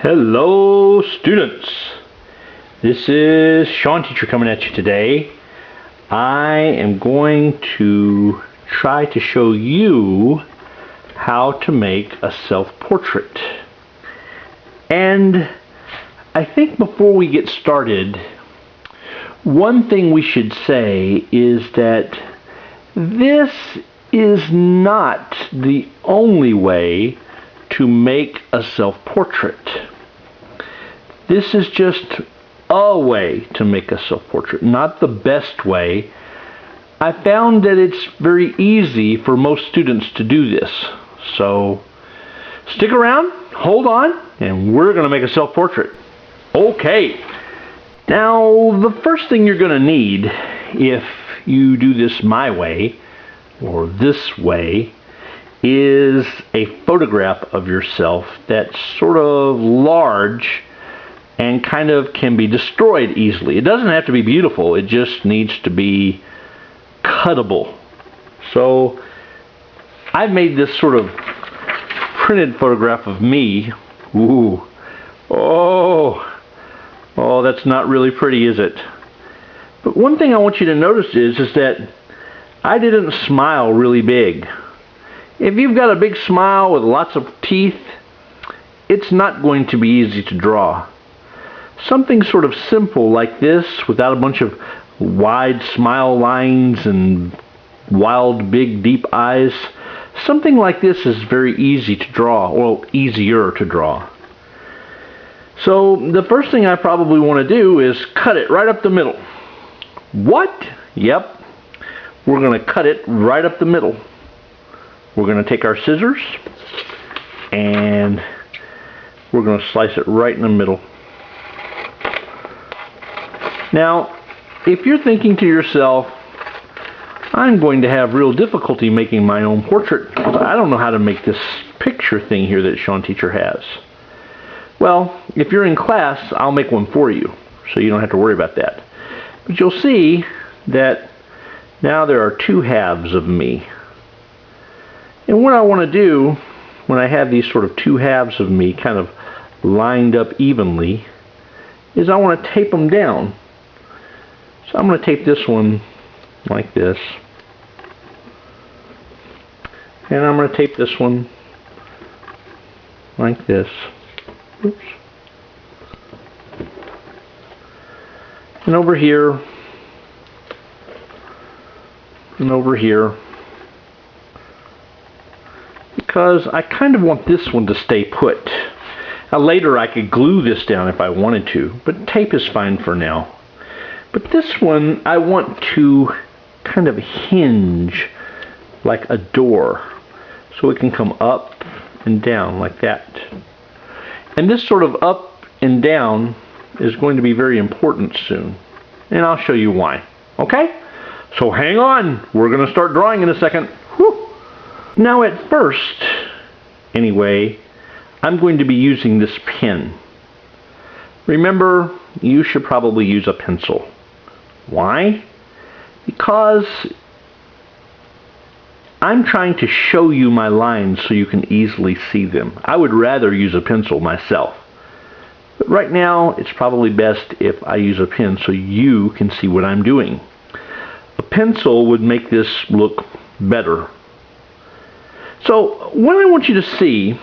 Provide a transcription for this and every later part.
Hello students, this is Sean Teacher coming at you today. I am going to try to show you how to make a self-portrait. And I think before we get started, one thing we should say is that this is not the only way to make a self-portrait. This is just a way to make a self-portrait, not the best way. I found that it's very easy for most students to do this. So stick around, hold on, and we're going to make a self-portrait. Okay, now the first thing you're going to need if you do this my way, or this way, is a photograph of yourself that's sort of large and kind of can be destroyed easily. It doesn't have to be beautiful, it just needs to be cuttable. So I've made this sort of printed photograph of me. Ooh. Oh, that's not really pretty, is it? But one thing I want you to notice is that I didn't smile really big. If you've got a big smile with lots of teeth, it's not going to be easy to draw. Something sort of simple like this, without a bunch of wide smile lines and wild, big, deep eyes, something like this is very easy to draw, well, easier to draw. So the first thing I probably want to do is cut it right up the middle. What? Yep, we're going to cut it right up the middle. We're going to take our scissors and we're going to slice it right in the middle. Now, if you're thinking to yourself, I'm going to have real difficulty making my own portrait, I don't know how to make this picture thing here that Sean Teacher has. Well, if you're in class, I'll make one for you, so you don't have to worry about that. But you'll see that now there are two halves of me. And what I want to do when I have these sort of two halves of me kind of lined up evenly is I want to tape them down. So I'm going to tape this one like this. And I'm going to tape this one like this. Oops. And over here. And over here. Because I kind of want this one to stay put. Now later I could glue this down if I wanted to, but tape is fine for now. But this one I want to kind of hinge like a door, so it can come up and down like that. And this sort of up and down is going to be very important soon, and I'll show you why. Okay? So hang on, we're going to start drawing in a second. Whew. Now at first, anyway, I'm going to be using this pen. Remember, you should probably use a pencil. Why? Because I'm trying to show you my lines so you can easily see them. I would rather use a pencil myself. But right now, it's probably best if I use a pen so you can see what I'm doing. A pencil would make this look better. So what I want you to see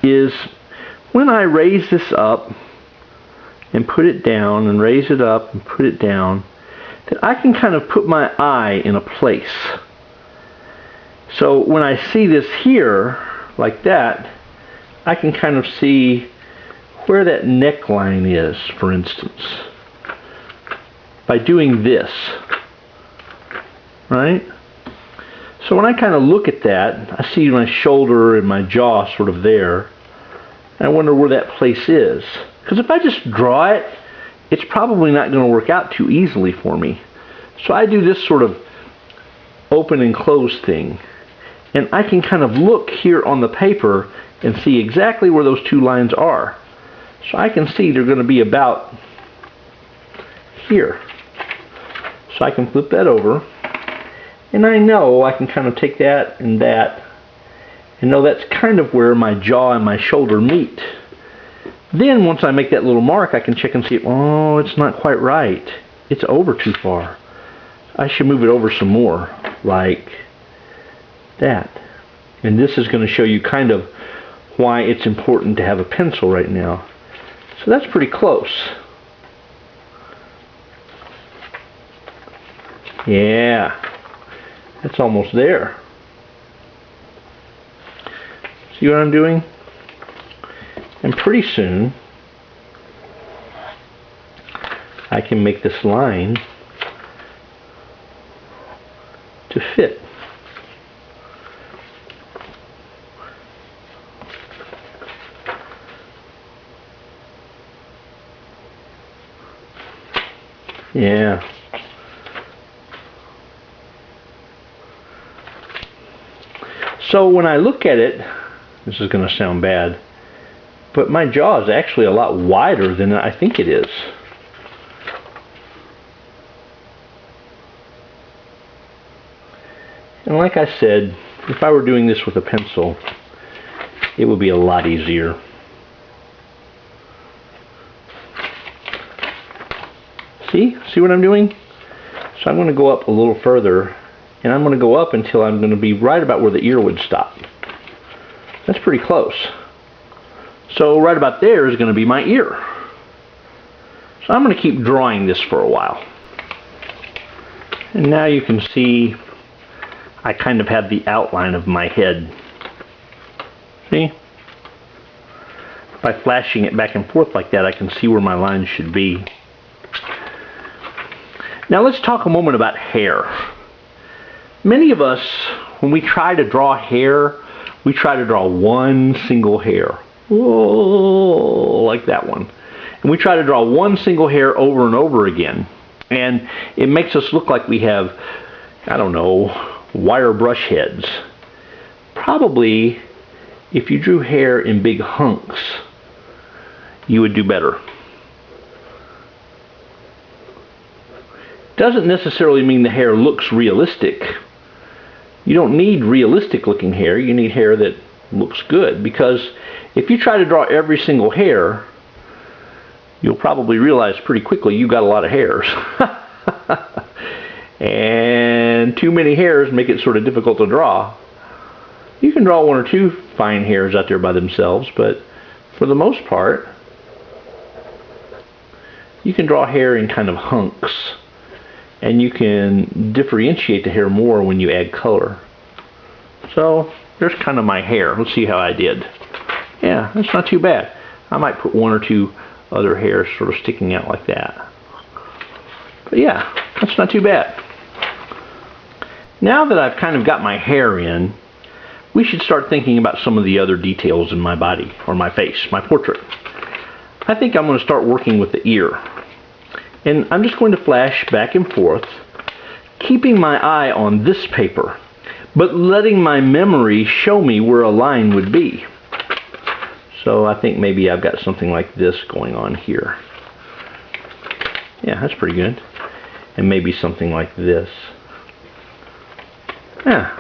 is when I raise this up and put it down and raise it up and put it down, that I can kind of put my eye in a place. So when I see this here like that, I can kind of see where that neckline is, for instance, by doing this, right? So when I kind of look at that, I see my shoulder and my jaw sort of there. And I wonder where that place is. Because if I just draw it, it's probably not going to work out too easily for me. So I do this sort of open and close thing. And I can kind of look here on the paper and see exactly where those two lines are. So I can see they're going to be about here. So I can flip that over. And I know I can kind of take that and that and know that's kind of where my jaw and my shoulder meet. Then once I make that little mark, I can check and see, oh, it's not quite right. It's over too far. I should move it over some more, like that. And this is going to show you kind of why it's important to have a pencil right now. So that's pretty close. Yeah, that's almost there. See what I'm doing? And pretty soon I can make this line to fit. Yeah. So when I look at it, this is going to sound bad, but my jaw is actually a lot wider than I think it is. And like I said, if I were doing this with a pencil, it would be a lot easier. See what I'm doing? So I'm going to go up a little further, and I'm going to go up until I'm going to be right about where the ear would stop. That's pretty close. So right about there is going to be my ear. So I'm going to keep drawing this for a while. And now you can see I kind of have the outline of my head. See? By flashing it back and forth like that, I can see where my lines should be. Now let's talk a moment about hair. Many of us, when we try to draw hair, we try to draw one single hair. Whoa, like that one. And we try to draw one single hair over and over again. And it makes us look like we have, I don't know, wire brush heads. Probably, if you drew hair in big hunks, you would do better. Doesn't necessarily mean the hair looks realistic. You don't need realistic looking hair, you need hair that looks good, because if you try to draw every single hair, you'll probably realize pretty quickly you got a lot of hairs. And too many hairs make it sort of difficult to draw. You can draw one or two fine hairs out there by themselves, but for the most part, you can draw hair in kind of hunks. And you can differentiate the hair more when you add color. So there's kind of my hair. Let's see how I did. Yeah, that's not too bad. I might put one or two other hairs sort of sticking out like that. But yeah, that's not too bad. Now that I've kind of got my hair in, we should start thinking about some of the other details in my body, or my face, my portrait. I think I'm going to start working with the ear. And I'm just going to flash back and forth, keeping my eye on this paper, but letting my memory show me where a line would be. So I think maybe I've got something like this going on here. Yeah, that's pretty good. And maybe something like this. Yeah.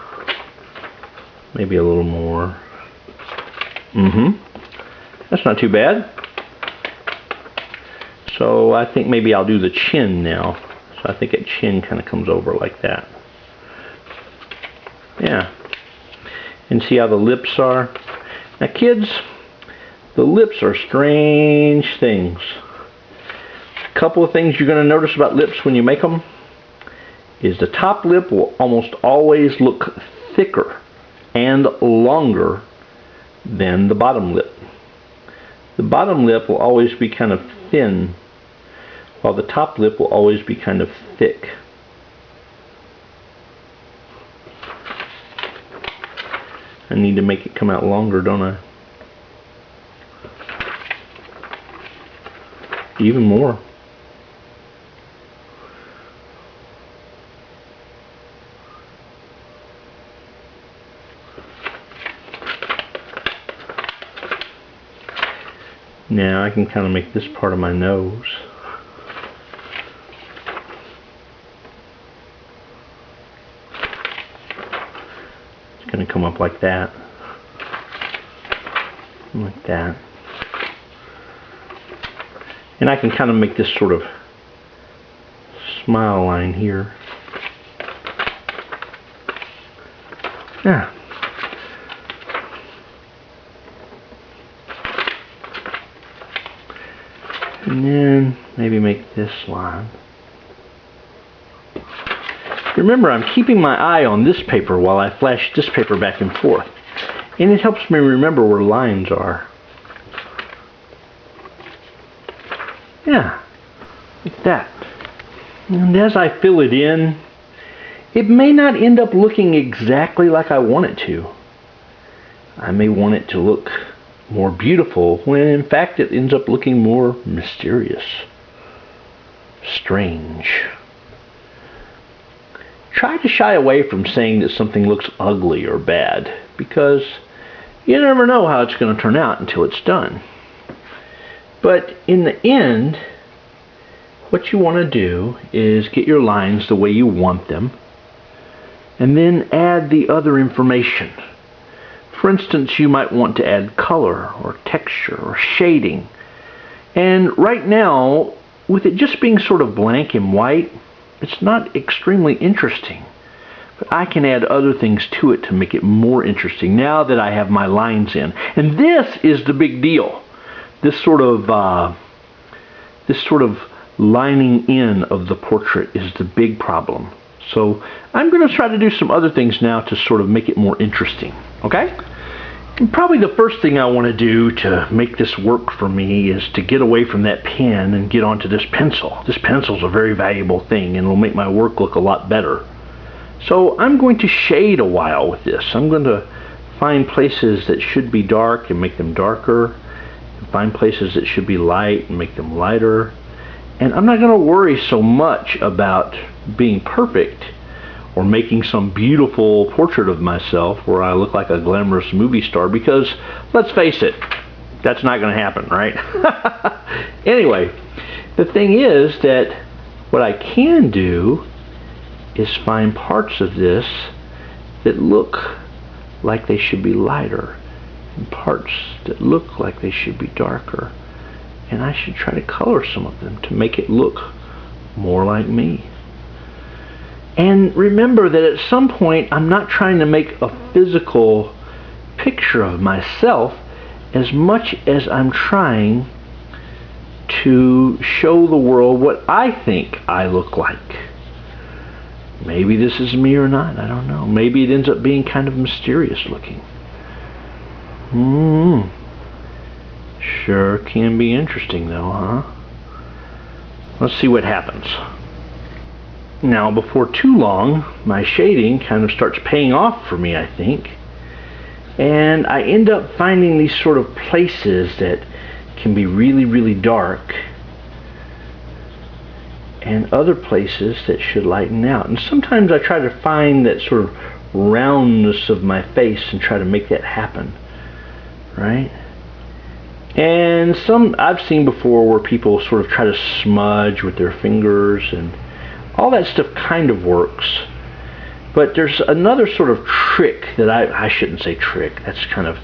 Maybe a little more. That's not too bad. So I think maybe I'll do the chin now. So I think that chin kind of comes over like that. Yeah. And see how the lips are? Now kids, the lips are strange things. A couple of things you're going to notice about lips when you make them is the top lip will almost always look thicker and longer than the bottom lip. The bottom lip will always be kind of thin, while the top lip will always be kind of thick. I need to make it come out longer, don't I? Even more. Now I can kind of make this part of my nose. It's going to come up like that. Like that. And I can kind of make this sort of smile line here. Yeah. And then maybe make this line. Remember, I'm keeping my eye on this paper while I flash this paper back and forth. And it helps me remember where lines are. Yeah, like that. And as I fill it in, it may not end up looking exactly like I want it to. I may want it to look more beautiful when in fact it ends up looking more mysterious, strange. Try to shy away from saying that something looks ugly or bad, because you never know how it's going to turn out until it's done. But in the end, what you want to do is get your lines the way you want them, and then add the other information. For instance, you might want to add color or texture or shading. And right now, with it just being sort of blank and white, it's not extremely interesting. But I can add other things to it to make it more interesting now that I have my lines in. And this is the big deal. This sort of lining in of the portrait is the big problem. So I'm going to try to do some other things now to sort of make it more interesting. Okay? And probably the first thing I want to do to make this work for me is to get away from that pen and get onto this pencil. This pencil is a very valuable thing and it'll make my work look a lot better. So I'm going to shade a while with this. I'm going to find places that should be dark and make them darker. And find places that should be light and make them lighter. And I'm not going to worry so much about being perfect or making some beautiful portrait of myself where I look like a glamorous movie star, because let's face it, that's not going to happen, right? Anyway, the thing is that what I can do is find parts of this that look like they should be lighter and parts that look like they should be darker. And I should try to color some of them to make it look more like me. And remember that at some point I'm not trying to make a physical picture of myself as much as I'm trying to show the world what I think I look like. Maybe this is me or not, I don't know. Maybe it ends up being kind of mysterious looking. Sure can be interesting though, huh? Let's see what happens. Now, before too long, my shading kind of starts paying off for me, I think. And I end up finding these sort of places that can be really, really dark, and other places that should lighten out. And sometimes I try to find that sort of roundness of my face and try to make that happen, right? And some I've seen before where people sort of try to smudge with their fingers, and all that stuff kind of works. But there's another sort of trick that I shouldn't say trick, that's kind of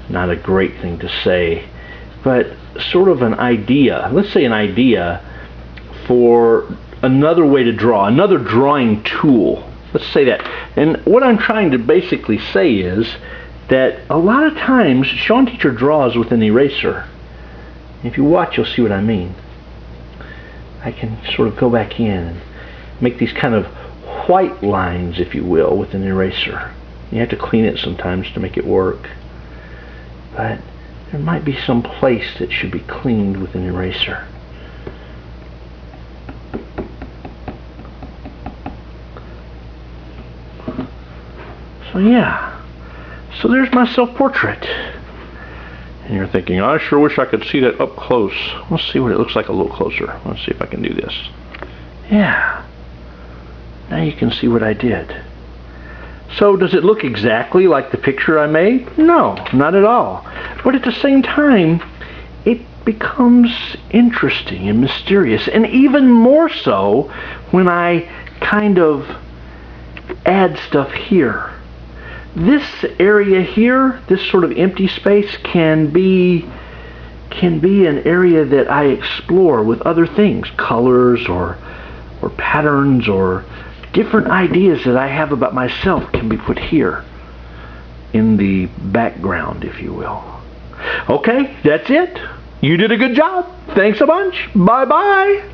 not a great thing to say, but sort of an idea, let's say an idea for another way to draw, another drawing tool. Let's say that. And what I'm trying to basically say is that a lot of times Sean Teacher draws with an eraser. If you watch, you'll see what I mean. I can sort of go back in and make these kind of white lines, if you will, with an eraser. You have to clean it sometimes to make it work. But there might be some place that should be cleaned with an eraser. So yeah. So there's my self-portrait. And you're thinking, I sure wish I could see that up close. Let's see what it looks like a little closer. Let's see if I can do this. Yeah. Now you can see what I did. So does it look exactly like the picture I made? No, not at all. But at the same time, it becomes interesting and mysterious. And even more so when I kind of add stuff here. This area here, this sort of empty space, can be can be an area that I explore with other things, colors or patterns or different ideas that I have about myself can be put here in the background, if you will. Okay, that's it. You did a good job. Thanks a bunch. Bye-bye.